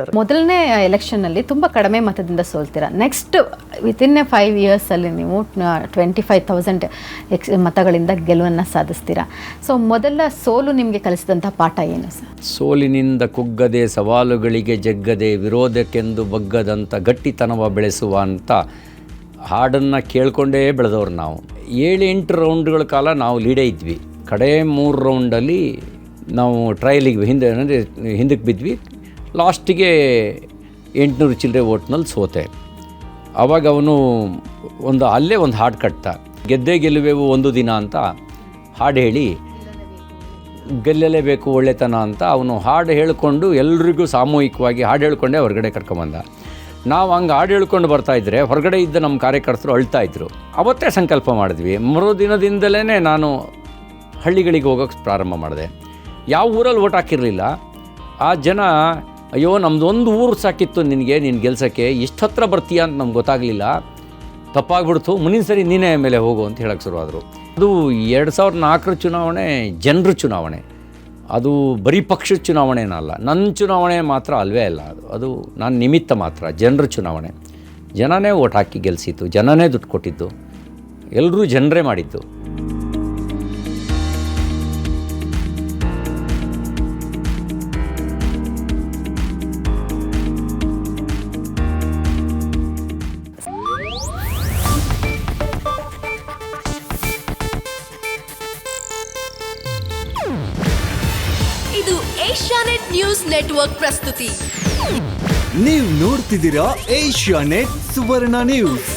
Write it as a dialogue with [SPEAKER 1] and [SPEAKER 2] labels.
[SPEAKER 1] Sir.
[SPEAKER 2] ಮೊದಲನೇ ಎಲೆಕ್ಷನ್ನಲ್ಲಿ ತುಂಬ ಕಡಿಮೆ ಮತದಿಂದ ಸೋಲ್ತೀರಾ. ನೆಕ್ಸ್ಟ್ ವಿತಿನ್ 5 ಇಯರ್ಸಲ್ಲಿ ನೀವು 25,000 ಮತಗಳಿಂದ ಗೆಲುವನ್ನು ಸಾಧಿಸ್ತೀರಾ. ಸೊ ಮೊದಲ ಸೋಲು ನಿಮಗೆ ಕಲಿಸಿದಂಥ ಪಾಠ ಏನು ಸರ್?
[SPEAKER 1] ಸೋಲಿನಿಂದ ಕುಗ್ಗದೆ, ಸವಾಲುಗಳಿಗೆ ಜಗ್ಗದೆ, ವಿರೋಧಕ್ಕೆಂದು ಬಗ್ಗದಂಥ ಗಟ್ಟಿತನವ ಬೆಳೆಸುವ ಅಂತ ಹಾಡನ್ನು ಕೇಳಿಕೊಂಡೇ ಬೆಳೆದವ್ರು ನಾವು. 7-8 ರೌಂಡ್ಗಳ ಕಾಲ ನಾವು ಲೀಡೇ ಇದ್ವಿ. ಕಡೆ 3 ರೌಂಡಲ್ಲಿ ನಾವು ಟ್ರಯಲಿಗೆ ಹಿಂದಕ್ಕೆ ಬಿದ್ವಿ. ಲಾಸ್ಟಿಗೆ 800 ಚಿಲ್ಲರೆ ಓಟ್ನಲ್ಲಿ ಸೋತೆ. ಆವಾಗ ಅವನು ಅಲ್ಲೇ ಒಂದು ಹಾಡು ಕಟ್ಟ, ಗೆದ್ದೇ ಗೆಲ್ಲುವೆವು ಒಂದು ದಿನ ಅಂತ ಹಾಡು ಹೇಳಿ, ಗೆಲ್ಲಲೇಬೇಕು ಒಳ್ಳೆತನ ಅಂತ ಅವನು ಹಾಡು ಹೇಳಿಕೊಂಡು ಎಲ್ರಿಗೂ ಸಾಮೂಹಿಕವಾಗಿ ಹಾಡು ಹೇಳ್ಕೊಂಡೇ ಹೊರಗಡೆ ಕರ್ಕೊಂಬಂದ. ನಾವು ಹಂಗೆ ಹಾಡು ಹೇಳ್ಕೊಂಡು ಬರ್ತಾಯಿದ್ರೆ ಹೊರಗಡೆ ಇದ್ದ ನಮ್ಮ ಕಾರ್ಯಕರ್ತರು ಅಳ್ತಾಯಿದ್ರು. ಅವತ್ತೇ ಸಂಕಲ್ಪ ಮಾಡಿದ್ವಿ. ಮರುದಿನದಿಂದಲೇ ನಾನು ಹಳ್ಳಿಗಳಿಗೆ ಹೋಗೋಕ್ಕೆ ಪ್ರಾರಂಭ ಮಾಡಿದೆ. ಯಾವ ಊರಲ್ಲಿ ಓಟ್ ಹಾಕಿರಲಿಲ್ಲ. ಆ ಜನ, ಅಯ್ಯೋ ನಮ್ಮದೊಂದು ಊರು ಸಾಕಿತ್ತು ನಿನಗೆ, ನೀನು ಗೆಲ್ಸೋಕ್ಕೆ ಇಷ್ಟು ಹತ್ರ ಬರ್ತೀಯ ಅಂತ ನಮ್ಗೆ ಗೊತ್ತಾಗಲಿಲ್ಲ, ತಪ್ಪಾಗ್ಬಿಡ್ತು, ಮುಂದಿನ ಸರಿ ನೀನೇ ಮೇಲೆ ಹೋಗು ಅಂತ ಹೇಳಕ್ಕೆ ಶುರುವಾದರು. ಅದು 2004 ಚುನಾವಣೆ ಜನರ ಚುನಾವಣೆ. ಅದು ಬರೀ ಪಕ್ಷದ ಚುನಾವಣೆನಲ್ಲ, ನನ್ನ ಚುನಾವಣೆ ಮಾತ್ರ ಅಲ್ವೇ ಅಲ್ಲ. ಅದು ನಾನು ನಿಮಿತ್ತ ಮಾತ್ರ. ಜನರ ಚುನಾವಣೆ. ಜನನೇ ಓಟ್ ಹಾಕಿ ಗೆಲ್ಲಿಸಿತ್ತು, ಜನನೇ ದುಡ್ಡು ಕೊಟ್ಟಿದ್ದು, ಎಲ್ಲರೂ ಜನರೇ ಮಾಡಿದ್ದು.
[SPEAKER 3] ಇದು ಏಷ್ಯಾನೆಟ್ ನ್ಯೂಸ್ ನೆಟ್ವರ್ಕ್ ಪ್ರಸ್ತುತಿ.
[SPEAKER 4] ನೀವು ನೋಡ್ತಿದ್ದೀರಾ ಏಷ್ಯಾನೆಟ್ ಸುವರ್ಣ ನ್ಯೂಸ್.